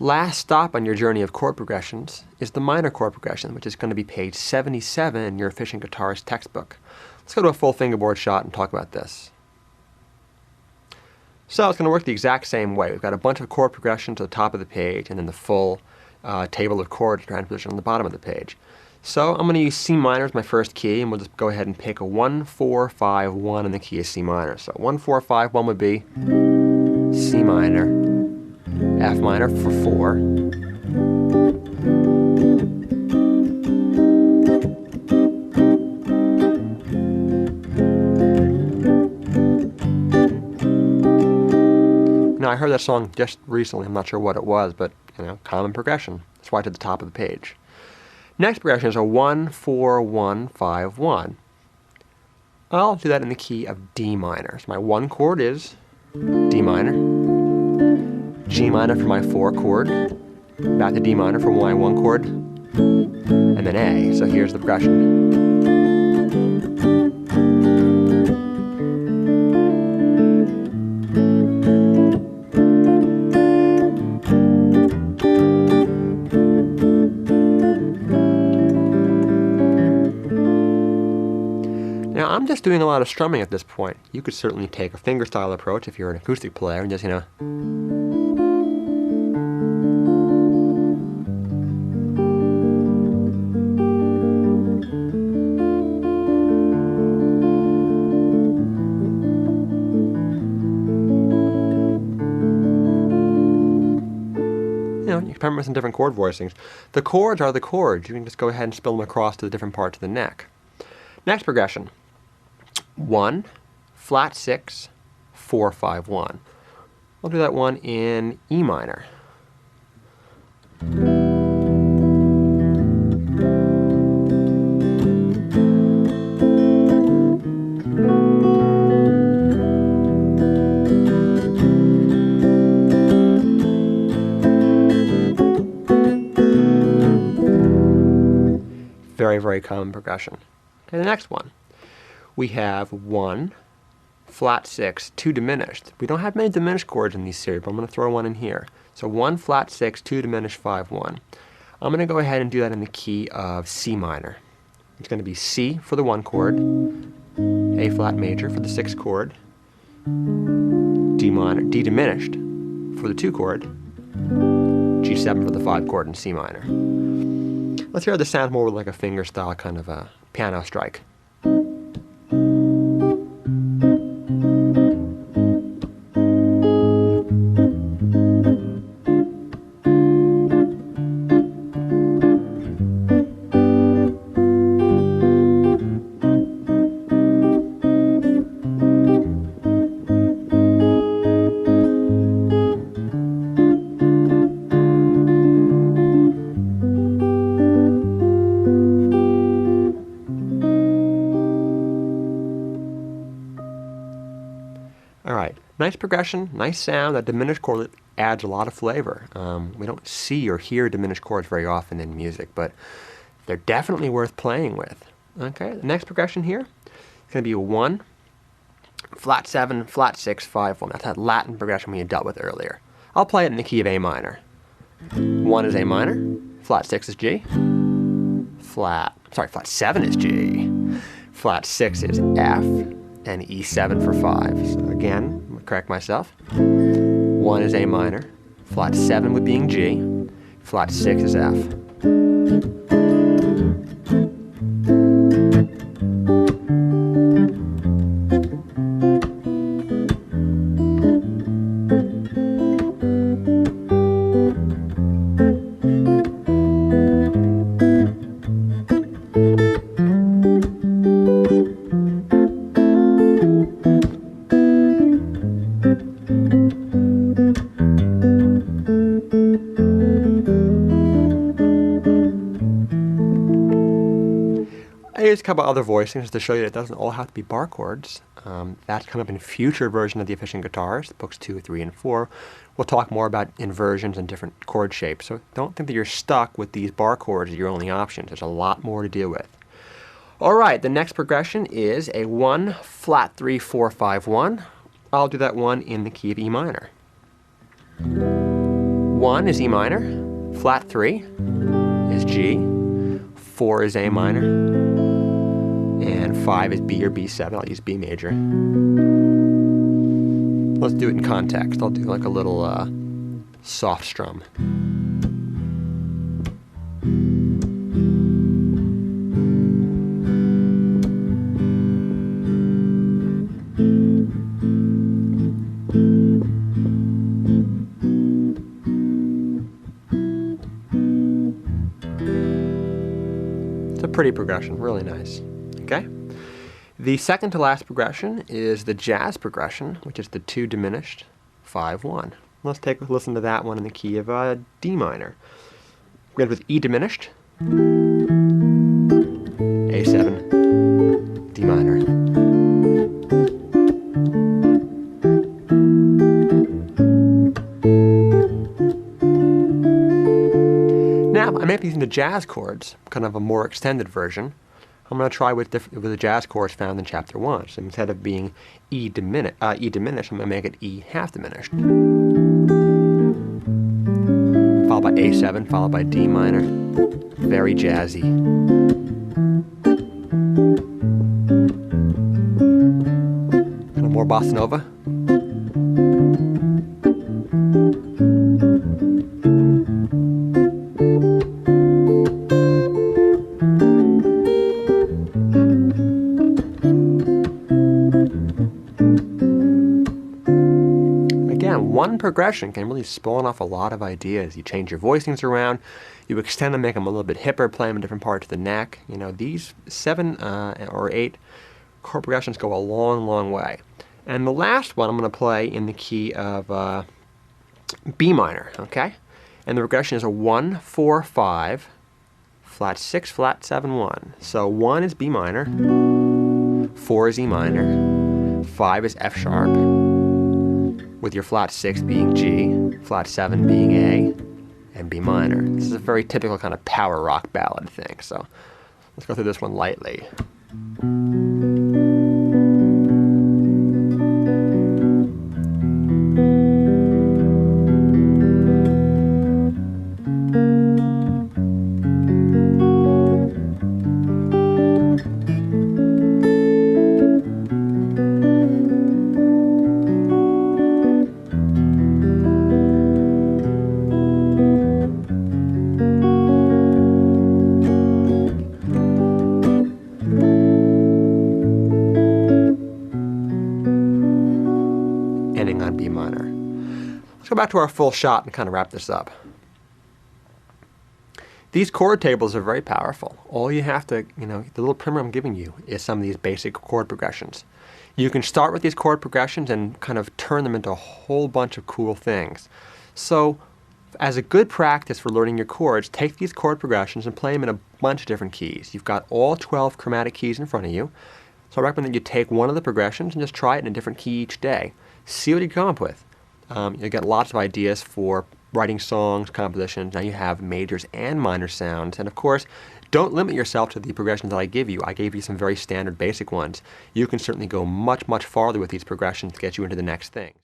Last stop on your journey of chord progressions is the minor chord progression, which is going to be page 77 in your Efficient Guitarist textbook. Let's go to a full fingerboard shot and talk about this. So it's going to work the exact same way. We've got a bunch of chord progressions at the top of the page and then the full table of chords transposition on the bottom of the page. So I'm going to use C minor as my first key, and we'll just go ahead and pick a 1, 4, 5, 1 in the key of C minor. So 1, 4, 5, 1 would be C minor, F minor for 4, now I heard that song just recently, I'm not sure what it was, but common progression. That's why it's at the top of the page. Next progression is a 1, 4, 1, 5, 1. I'll do that in the key of D minor. So my 1 chord is D minor, G minor for my 4 chord, back to D minor for my 1 chord, and then A. So here's the progression. Now I'm just doing a lot of strumming at this point. You could certainly take a fingerstyle approach if you're an acoustic player and just, you can experiment with some different chord voicings. The chords are the chords. You can just go ahead and spill them across to the different parts of the neck. Next progression. 1, flat 6, 4, 5, 1. I'll do that one in E minor. Very, very common progression. Okay, the next one. We have 1, flat 6, 2 diminished. We don't have many diminished chords in these series, but I'm going to throw one in here. So 1, flat 6, 2 diminished, 5, 1. I'm going to go ahead and do that in the key of C minor. It's going to be C for the 1 chord, A flat major for the 6th chord, D minor, D diminished for the 2 chord, G7 for the 5 chord, and C minor. Let's hear how this sounds more like a fingerstyle kind of a piano strike. Alright, nice progression, nice sound. That diminished chord adds a lot of flavor. We don't see or hear diminished chords very often in music, but they're definitely worth playing with. Okay, the next progression here is going to be a 1, flat 7, flat 6, 5, 1. That's that Latin progression we had dealt with earlier. I'll play it in the key of A minor. 1 is A minor, flat 6 is G, flat 7 is G, flat 6 is F, and E7 for 5. So again, I'm going to correct myself. 1 is A minor, flat 7 with being G, flat 6 is F. Here's a couple other voicings to show you that it doesn't all have to be bar chords. That's coming up in a future version of the Efficient Guitarist, books 2, 3, and 4. We'll talk more about inversions and different chord shapes. So don't think that you're stuck with these bar chords as your only options. There's a lot more to deal with. Alright, the next progression is a 1, flat 3, 4, 5, 1. I'll do that one in the key of E minor. 1 is E minor, flat 3 is G, 4 is A minor, and 5 is B or B7. I'll use B major. Let's do it in context. I'll do like a little soft strum. It's a pretty progression, really nice. Okay? The second to last progression is the jazz progression, which is the 2 diminished, 5-1. Let's take a listen to that one in the key of D minor. We're going to with E diminished, A7, D minor. Now, I may be using the jazz chords, kind of a more extended version. I'm going to try with the jazz chords found in Chapter 1. So instead of being E diminished, I'm going to make it E half diminished. Followed by A7, followed by D minor. Very jazzy. Kind of more bossa nova. One progression can really spawn off a lot of ideas. You change your voicings around, you extend them, make them a little bit hipper, play them in different parts of the neck. You know, these 7 or 8 chord progressions go a long, long way. And the last one I'm going to play in the key of B minor, okay? And the progression is a 1, 4, 5, flat 6, flat 7, 1. So 1 is B minor, 4 is E minor, 5 is F sharp, with your flat 6 being G, flat 7 being A, and B minor. This is a very typical kind of power rock ballad thing, so let's go through this one lightly. Ending on B minor. Let's go back to our full shot and kind of wrap this up. These chord tables are very powerful. All you have to, the little primer I'm giving you is some of these basic chord progressions. You can start with these chord progressions and kind of turn them into a whole bunch of cool things. So, as a good practice for learning your chords, take these chord progressions and play them in a bunch of different keys. You've got all 12 chromatic keys in front of you. So I recommend that you take one of the progressions and just try it in a different key each day. See what you come up with. You'll get lots of ideas for writing songs, compositions. Now you have majors and minor sounds. And of course, don't limit yourself to the progressions that I give you. I gave you some very standard basic ones. You can certainly go much, much farther with these progressions to get you into the next thing.